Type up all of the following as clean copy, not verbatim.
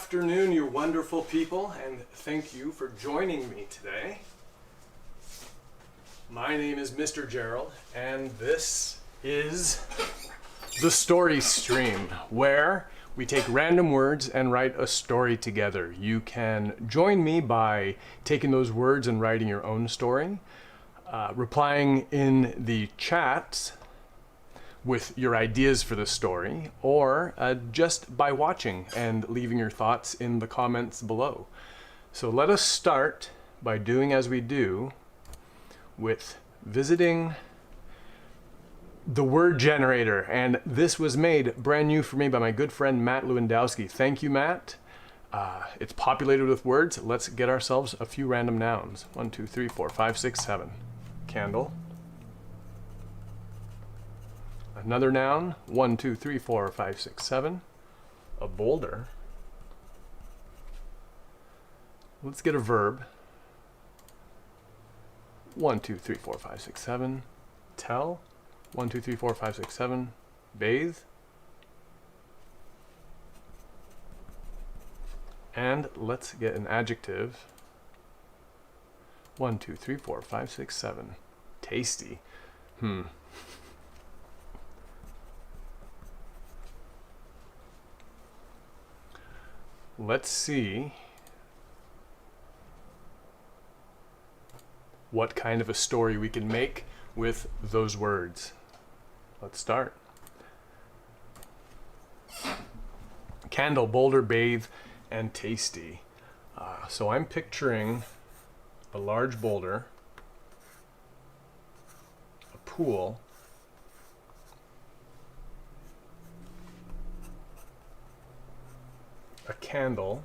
afternoon, you wonderful people, and thank you for joining me today. My name is Mr. Gerald, and this is the Story Stream, where we take random words and write a story together. You can join me by taking those words and writing your own story, replying in the chat with your ideas for the story, or just by watching and leaving your thoughts in the comments below. So let us start by doing as we do with visiting the word generator. And this was made brand new for me by my good friend Matt Lewandowski. Thank you, Matt. It's populated with words. Let's get ourselves a few random nouns. 1, 2, 3, 4, 5, 6, 7. Candle. Another noun, 1, 2, 3, 4, 5, 6, 7. A boulder. Let's get a verb. 1, 2, 3, 4, 5, 6, 7. Tell. 1, 2, 3, 4, 5, 6, 7. Bathe. And let's get an adjective. 1, 2, 3, 4, 5, 6, 7. Tasty. Let's see what kind of a story we can make with those words. Let's start. Candle, boulder, bathe, and tasty. So I'm picturing a large boulder, a pool, a candle,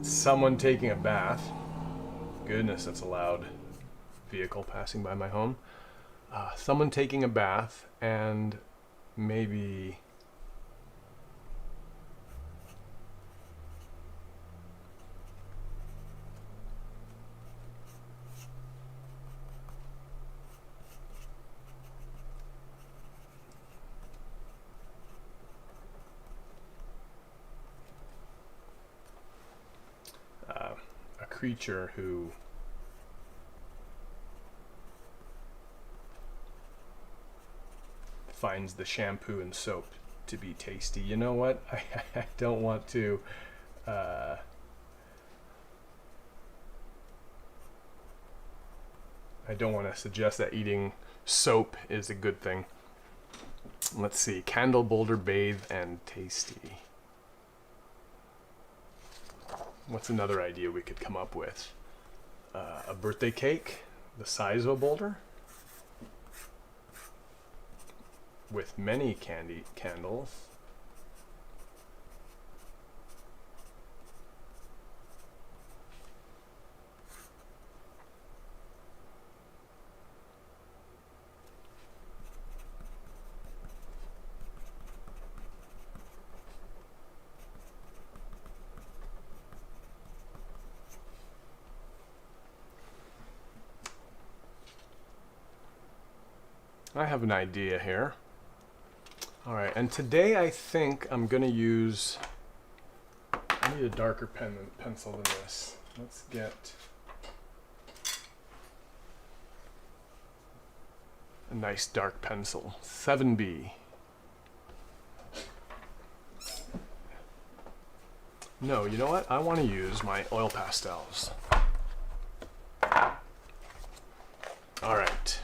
someone taking a bath. Goodness, that's a loud vehicle passing by my home. Someone taking a bath, and maybe a creature who finds the shampoo and soap to be tasty. You know what? I don't want to I don't want to suggest that eating soap is a good thing. Let's see. Candle, boulder, bathe, and tasty. What's another idea we could come up with? A birthday cake the size of a boulder with many candles. I have an idea here. All right, and today I think I'm gonna use, I need a darker pencil than this. Let's get a nice dark pencil, 7B. No, you know what? I wanna use my oil pastels. All right.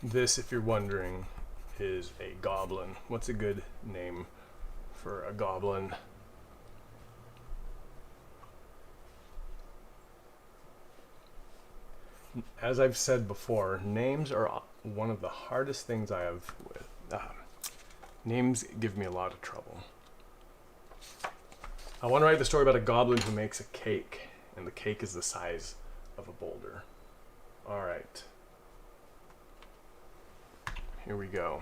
This, if you're wondering, is a goblin. What's a good name for a goblin? As I've said before, names are one of the hardest things I have with. Names give me a lot of trouble. I want to write the story about a goblin who makes a cake, and the cake is the size of a boulder. All right. Here we go.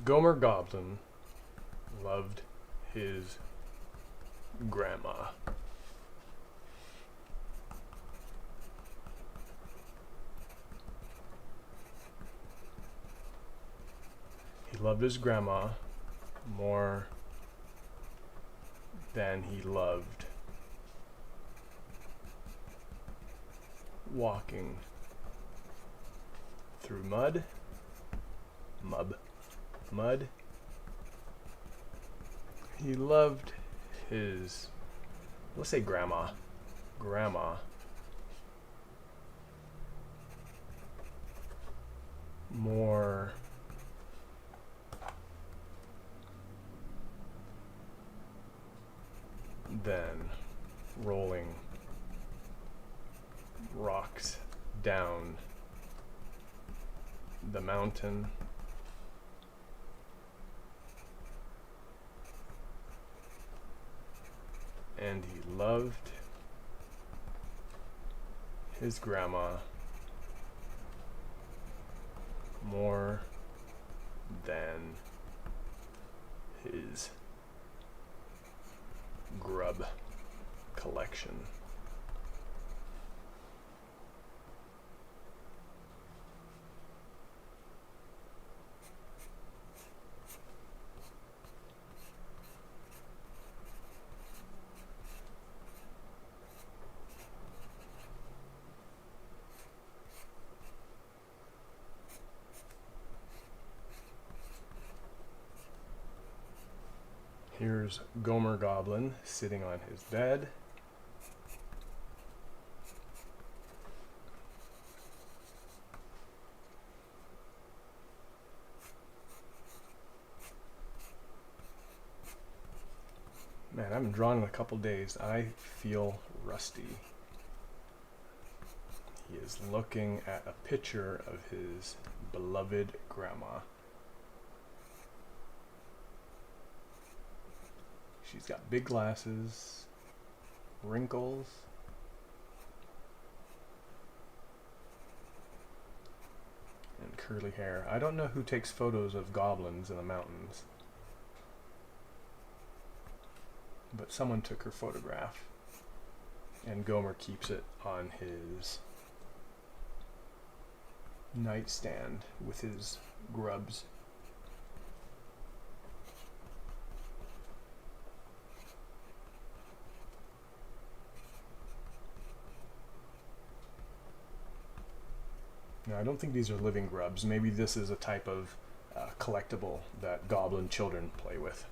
Gomer Goblin loved his grandma. He loved his grandma more than he loved walking through mud. He loved his, let's say grandma more than rolling rocks down the mountain. And he loved his grandma more than his grub collection. Here's Gomer Goblin sitting on his bed. Man, I haven't drawn in a couple days. I feel rusty. He is looking at a picture of his beloved grandma. She's got big glasses, wrinkles, and curly hair. I don't know who takes photos of goblins in the mountains, but someone took her photograph, and Gomer keeps it on his nightstand with his grubs. Now, I don't think these are living grubs. Maybe this is a type of collectible that goblin children play with.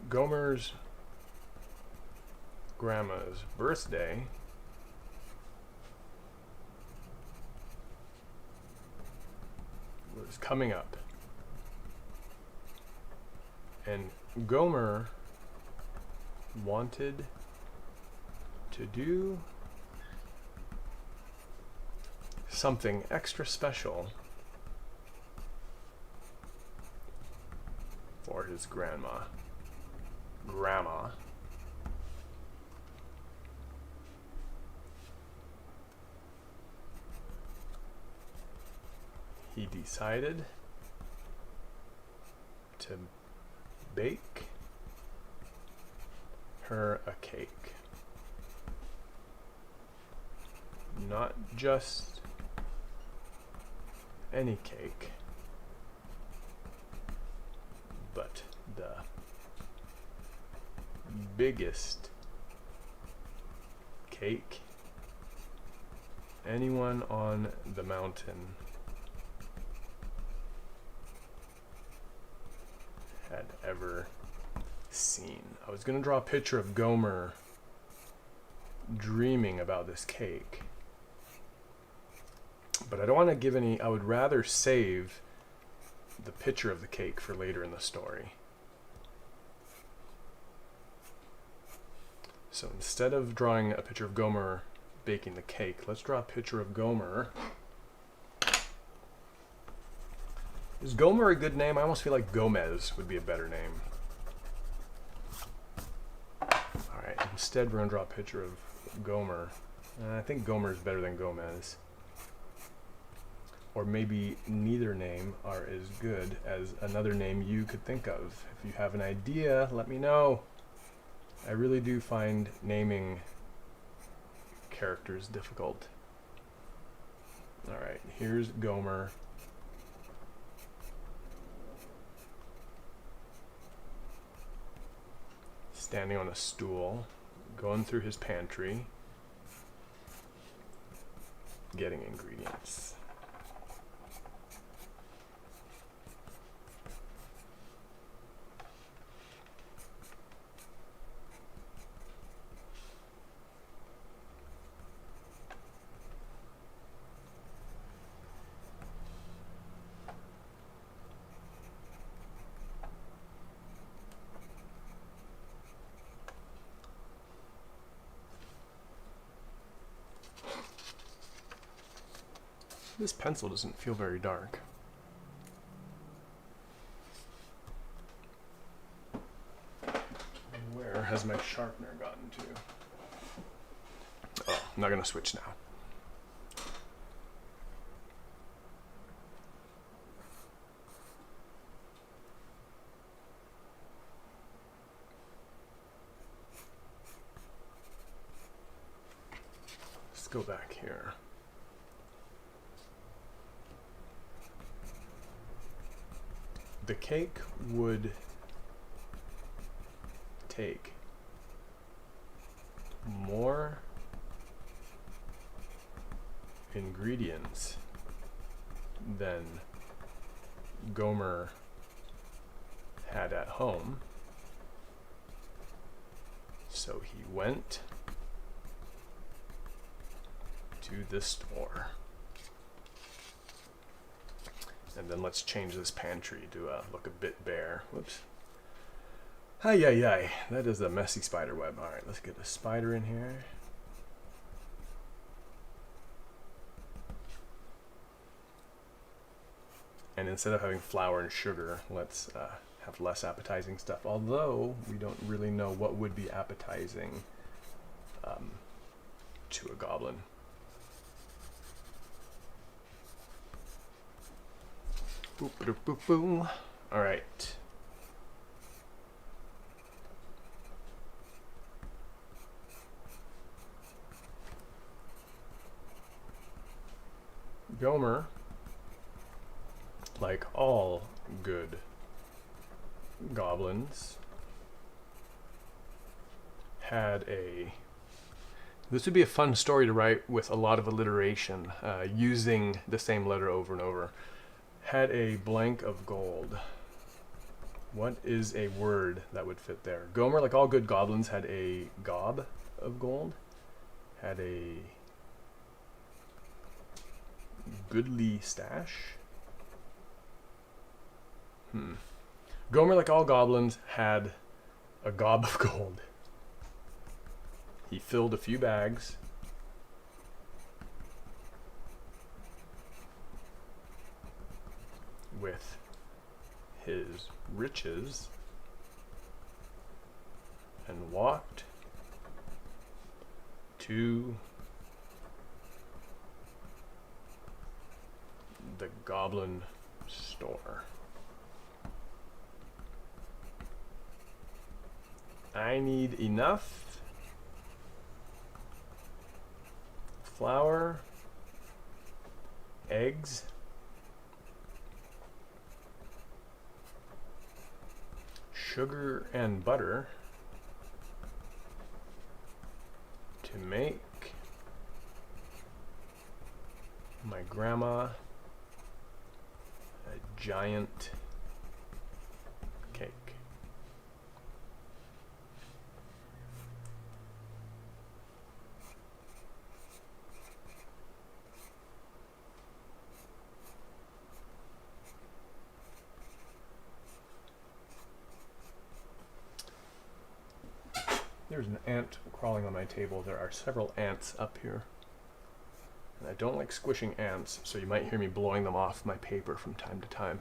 Gomer's grandma's birthday was coming up, and Gomer wanted to do something extra special for his grandma. he decided to bake her a cake. Not just any cake, but the biggest cake anyone on the mountain had ever seen. I was going to draw a picture of Gomer dreaming about this cake, but I don't want to give any. I would rather save the picture of the cake for later in the story. So instead of drawing a picture of Gomer baking the cake, let's draw a picture of Gomer. Is Gomer a good name? I almost feel like Gomez would be a better name. Alright, instead we're going to draw a picture of Gomer. I think Gomer is better than Gomez. Or maybe neither name are as good as another name you could think of. If you have an idea, let me know. I really do find naming characters difficult. Alright, here's Gomer. Standing on a stool, going through his pantry, getting ingredients. This pencil doesn't feel very dark. Where has my sharpener gotten to? Oh, I'm not going to switch now. Let's go back here. The cake would take more ingredients than Gomer had at home, so he went to the store. And then let's change this pantry to look a bit bare. Whoops. Ay, ay, ay. That is a messy spider web. All right, let's get a spider in here. And instead of having flour and sugar, let's have less appetizing stuff. Although we don't really know what would be appetizing to a goblin. Boop, boop, boop, boop. All right. Gomer, like all good goblins, had a... This would be a fun story to write with a lot of alliteration, using the same letter over and over. Had a blank of gold. What is a word that would fit there? Gomer, like all good goblins, had a gob of gold. Had a goodly stash. Gomer, like all goblins, had a gob of gold. He filled a few bags with his riches and walked to the goblin store. I need enough flour, eggs, sugar and butter to make my grandma a giant cake. There's an ant crawling on my table. There are several ants up here. And I don't like squishing ants, so you might hear me blowing them off my paper from time to time.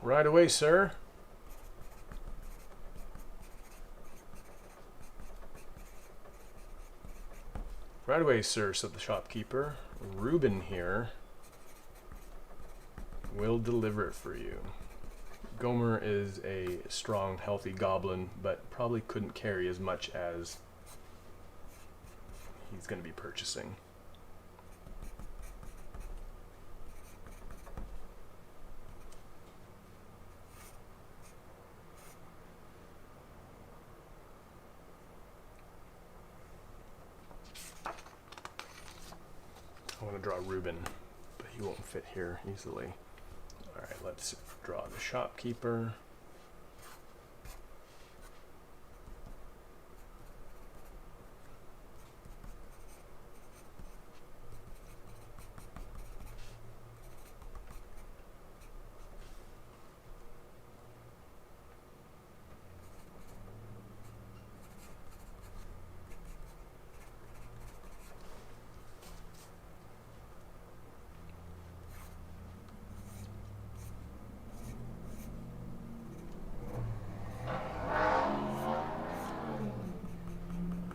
Right away, sir. Right away, sir, said the shopkeeper. Reuben here will deliver it for you. Gomer is a strong, healthy goblin, but probably couldn't carry as much as he's going to be purchasing. I want to draw Reuben, but he won't fit here easily. Alright, let's draw the shopkeeper.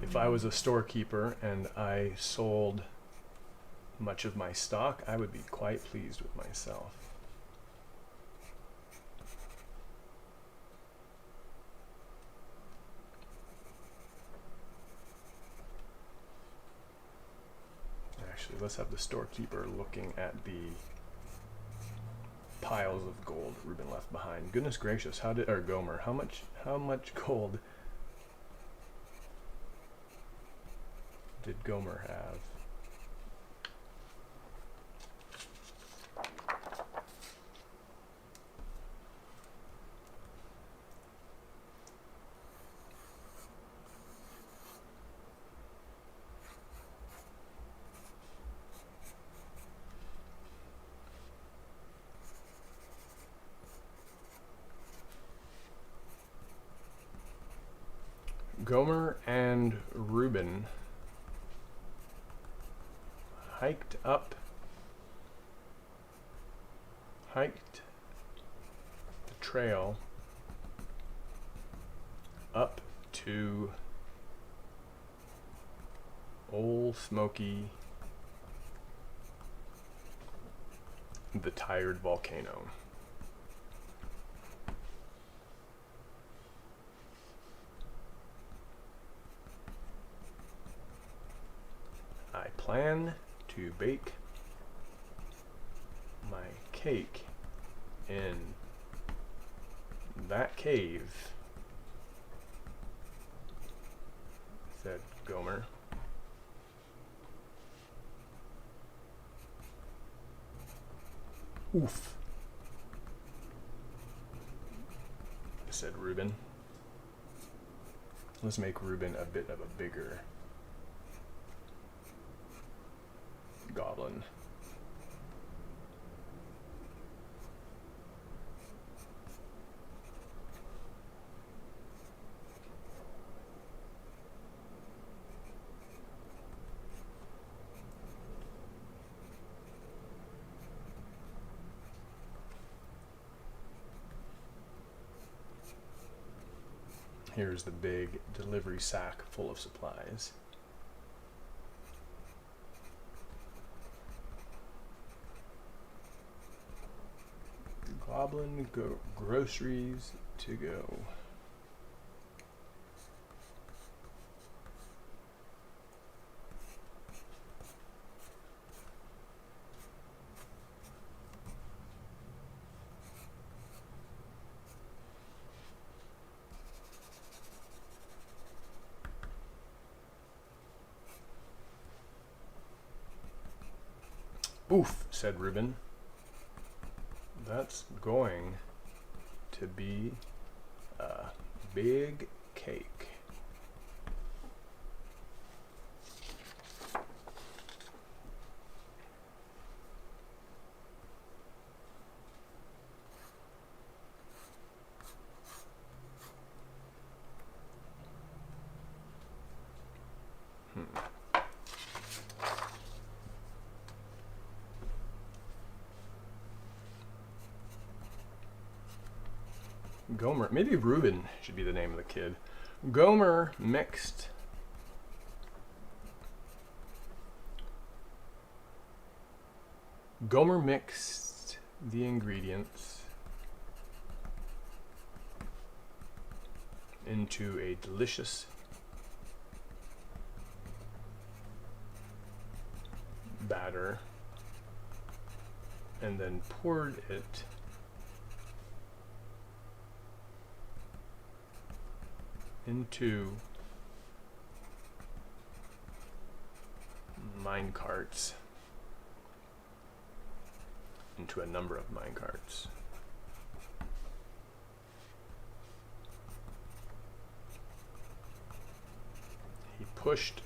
If I was a storekeeper and I sold much of my stock, I would be quite pleased with myself. Actually, let's have the storekeeper looking at the piles of gold Reuben left behind. Goodness gracious, Gomer, how much gold did Gomer have? Gomer and Reuben hiked the trail up to Old Smoky, the tired volcano. I plan to bake my cake in that cave, said Gomer. Oof, said Reuben. Let's make Reuben a bit of a bigger goblin. here's the big delivery sack full of supplies. Goblin groceries to go. Oof, said Reuben. That's going to be a big cake. Gomer, maybe Reuben should be the name of the kid. Gomer mixed the ingredients into a delicious batter and then poured it into mine carts, into a number of mine carts. He pushed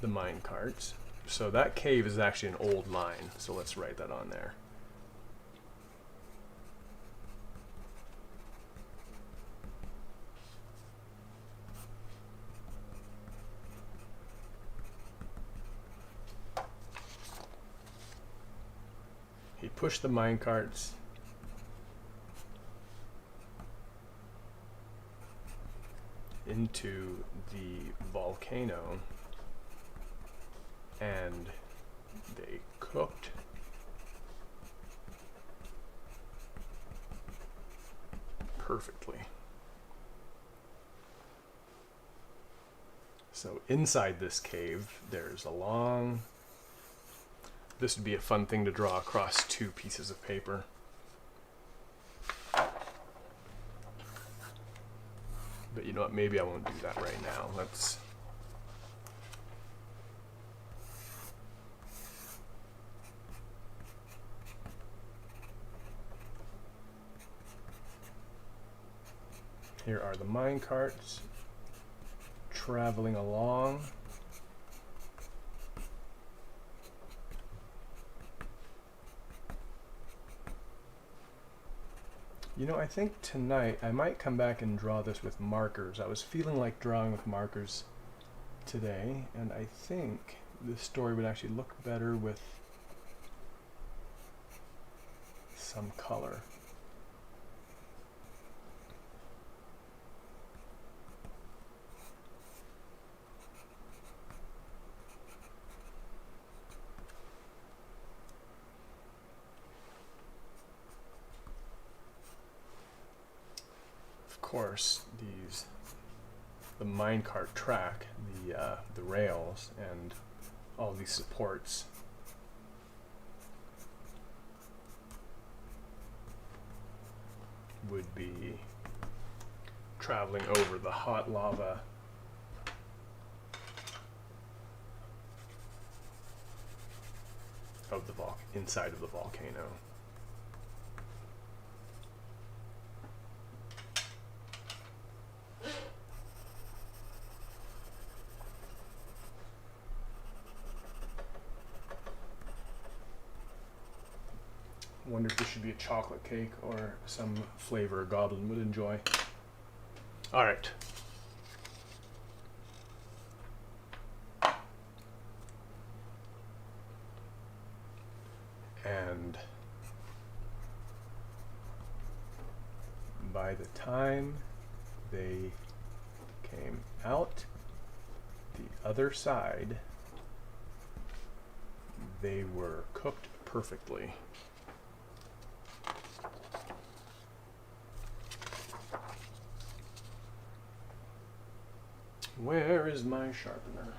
the mine carts. So that cave is actually an old mine, so let's write that on there. He pushed the mine carts into the volcano and they cooked perfectly. So inside this cave, there's a long... This would be a fun thing to draw across 2 pieces of paper. But you know what, maybe I won't do that right now. Let's... Here are the mine carts traveling along. You know, I think tonight I might come back and draw this with markers. I was feeling like drawing with markers today, and I think this story would actually look better with some color. Of course, the minecart track, the rails, and all these supports would be traveling over the hot lava of the inside of the volcano. Wonder if this should be a chocolate cake or some flavor a goblin would enjoy. All right. And by the time they came out the other side, they were cooked perfectly. Where is my sharpener?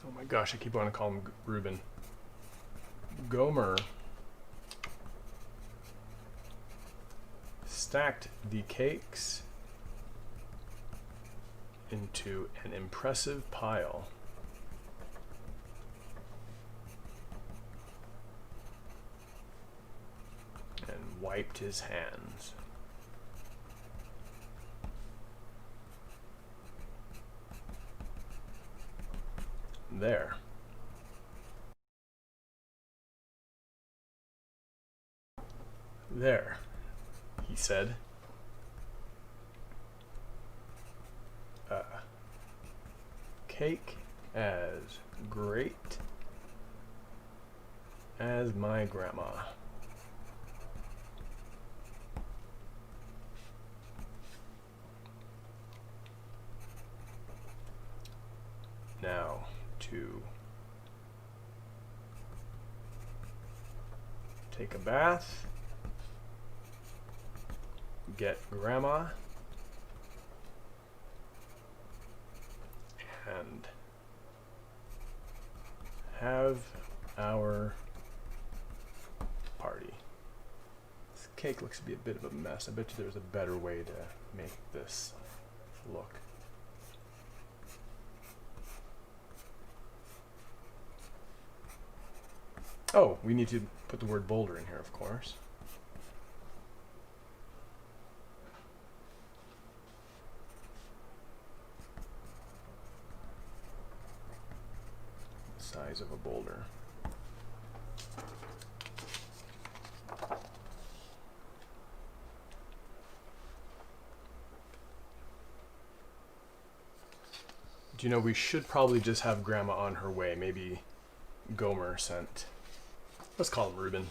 Oh my gosh, I keep wanting to call him Reuben. Gomer stacked the cakes into an impressive pile. And wiped his hands. There. There, he said. Cake as great as my grandma. Now to take a bath, get grandma, and have our party. This cake looks to be a bit of a mess. I bet you there's a better way to make this look. Oh, we need to put the word boulder in here, of course. The size of a boulder. Do you know, we should probably just have grandma on her way. Maybe Gomer sent. Let's call him Reuben.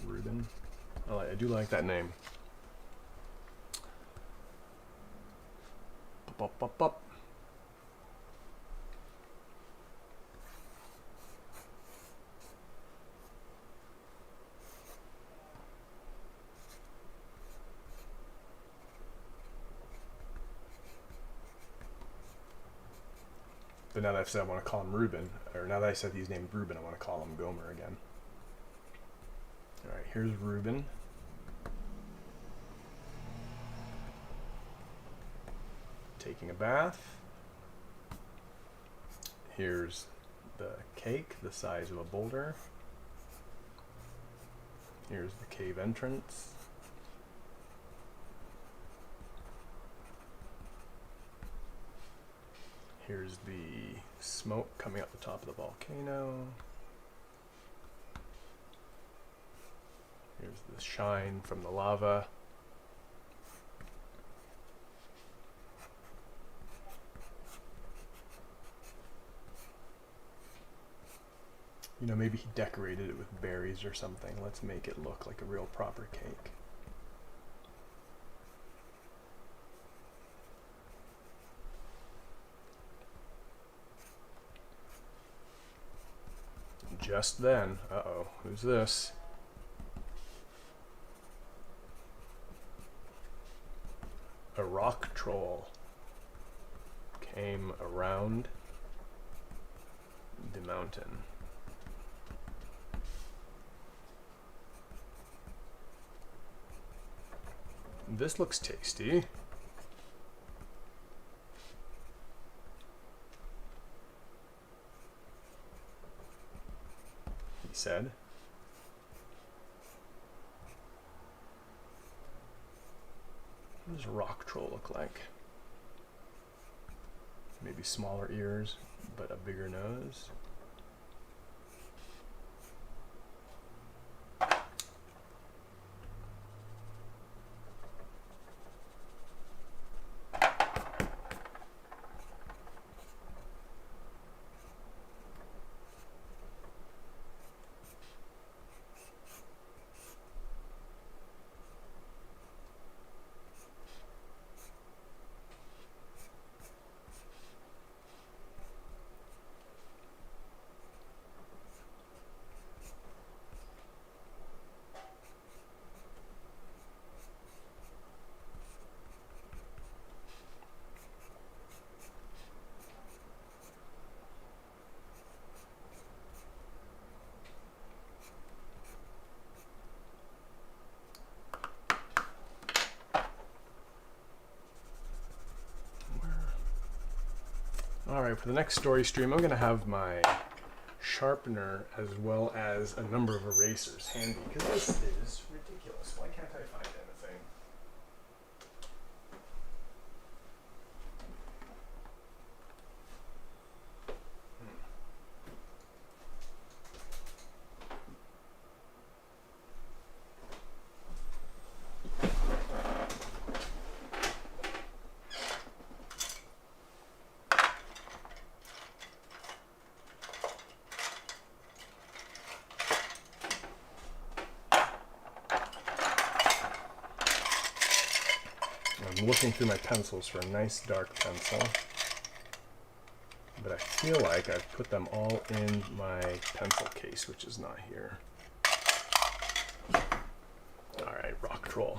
Reuben. I do like that name. Bop, bop, bop. But now that I've said I want to call him Reuben, or now that I said he's named Reuben, I want to call him Gomer again. All right, here's Reuben. Taking a bath. Here's the cake, the size of a boulder. Here's the cave entrance. Here's the smoke coming out the top of the volcano. Here's the shine from the lava. You know, maybe he decorated it with berries or something. Let's make it look like a real proper cake. just then, uh-oh, who's this? A rock troll came around the mountain. This looks tasty. He said. What does a rock troll look like? Maybe smaller ears, but a bigger nose. All right, for the next story stream, I'm gonna have my sharpener as well as a number of erasers handy, because this is ridiculous. Why can't I find anything? I'm looking through my pencils for a nice dark pencil, but I feel like I've put them all in my pencil case, which is not here. All right, rock troll.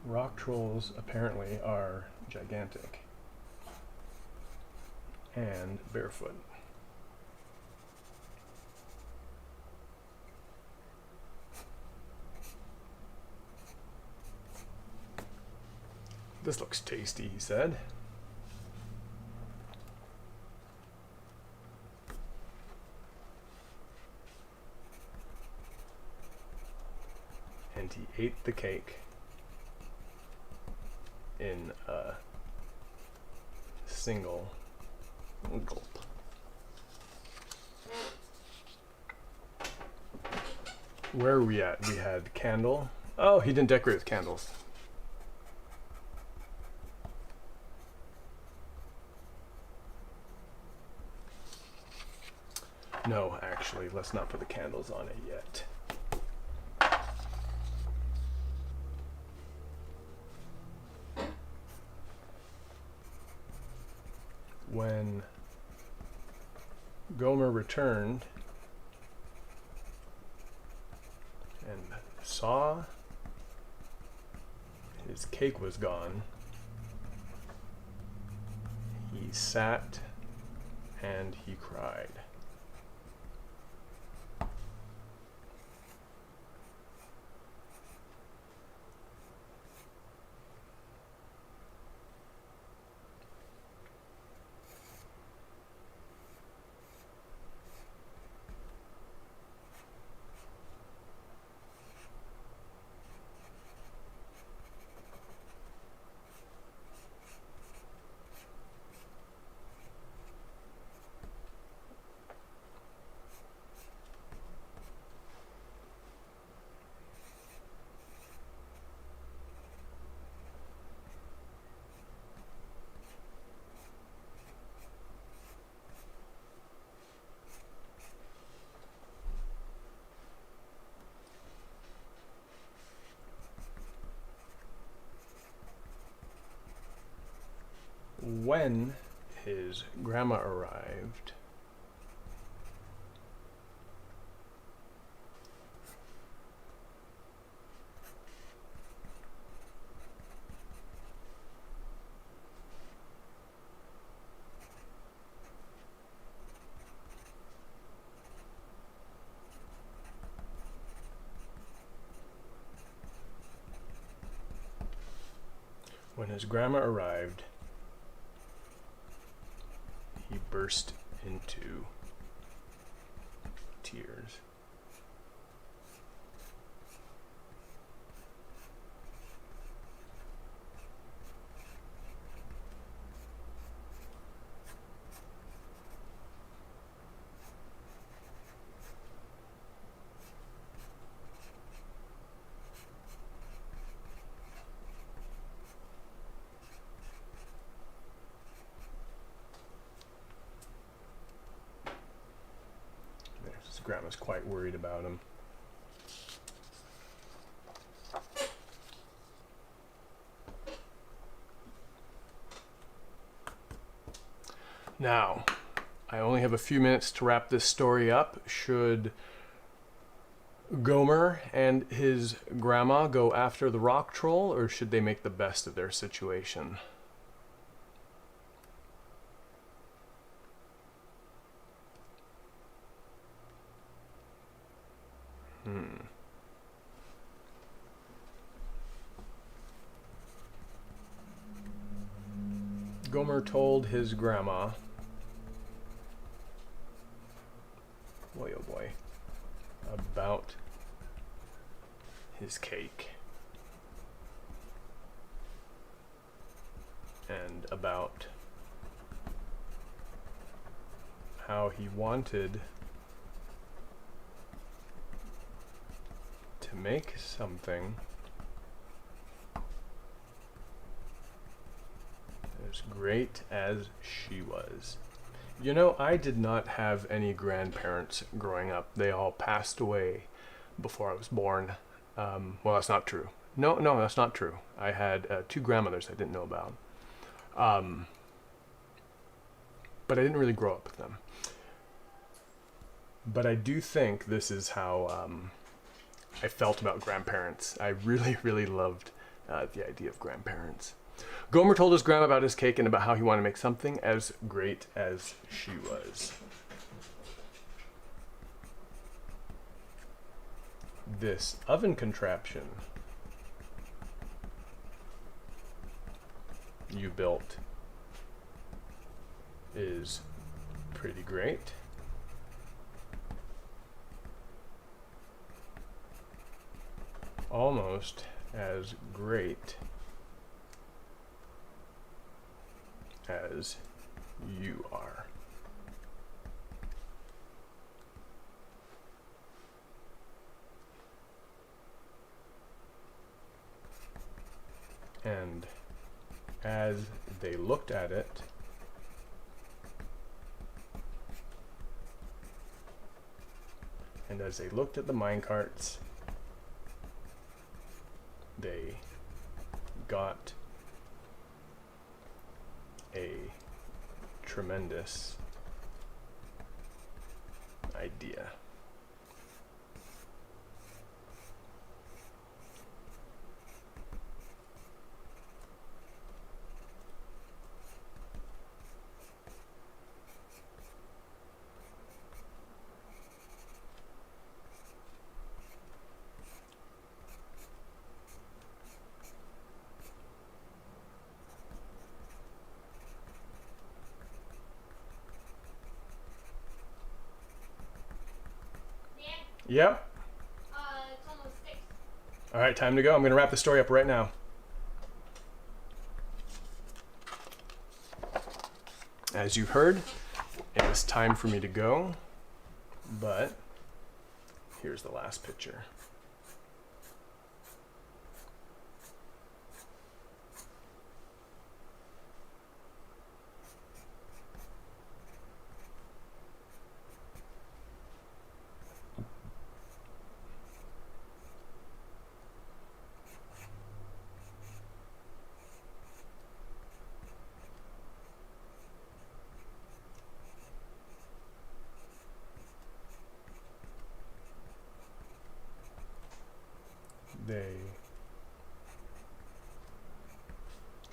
Rock trolls apparently are gigantic and barefoot. This looks tasty, he said. And he ate the cake in a single gulp. Where are we at? We had candle. Oh, he didn't decorate with candles. No, actually, let's not put the candles on it yet. When Gomer returned and saw his cake was gone, he sat and he cried. when his grandma arrived, he burst into tears. His grandma's quite worried about him. Now, I only have a few minutes to wrap this story up. Should Gomer and his grandma go after the rock troll, or should they make the best of their situation? Gomer told his grandma, boy oh boy, about his cake and about how he wanted to make something as great as she was. You know, I did not have any grandparents growing up. They all passed away before I was born. Well, that's not true. No, that's not true. I had 2 grandmothers I didn't know about. But I didn't really grow up with them. But I do think this is how I felt about grandparents. I really, really loved the idea of grandparents. Gomer told his grandma about his cake and about how he wanted to make something as great as she was. This oven contraption you built is pretty great. Almost as great as you are. And as they looked at it, and as they looked at the minecarts, they got a tremendous idea. Yep. It's almost 6. All right, time to go. I'm going to wrap the story up right now. As you heard, it is time for me to go, but here's the last picture.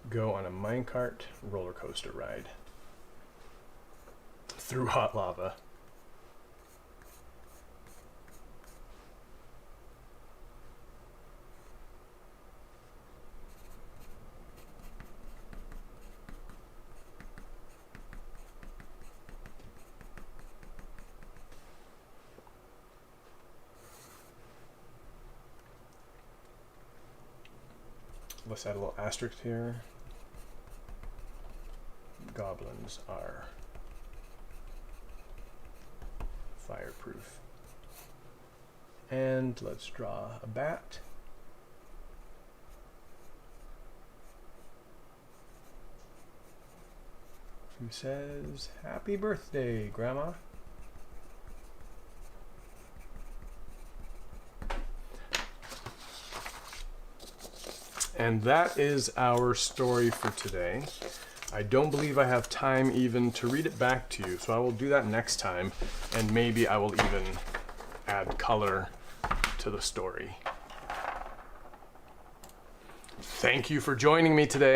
go on a minecart roller coaster ride through hot lava. Let's add a little asterisk here. Goblins are fireproof. And let's draw a bat. Who says, "Happy birthday, Grandma." And that is our story for today. I don't believe I have time even to read it back to you, so I will do that next time, and maybe I will even add color to the story. Thank you for joining me today.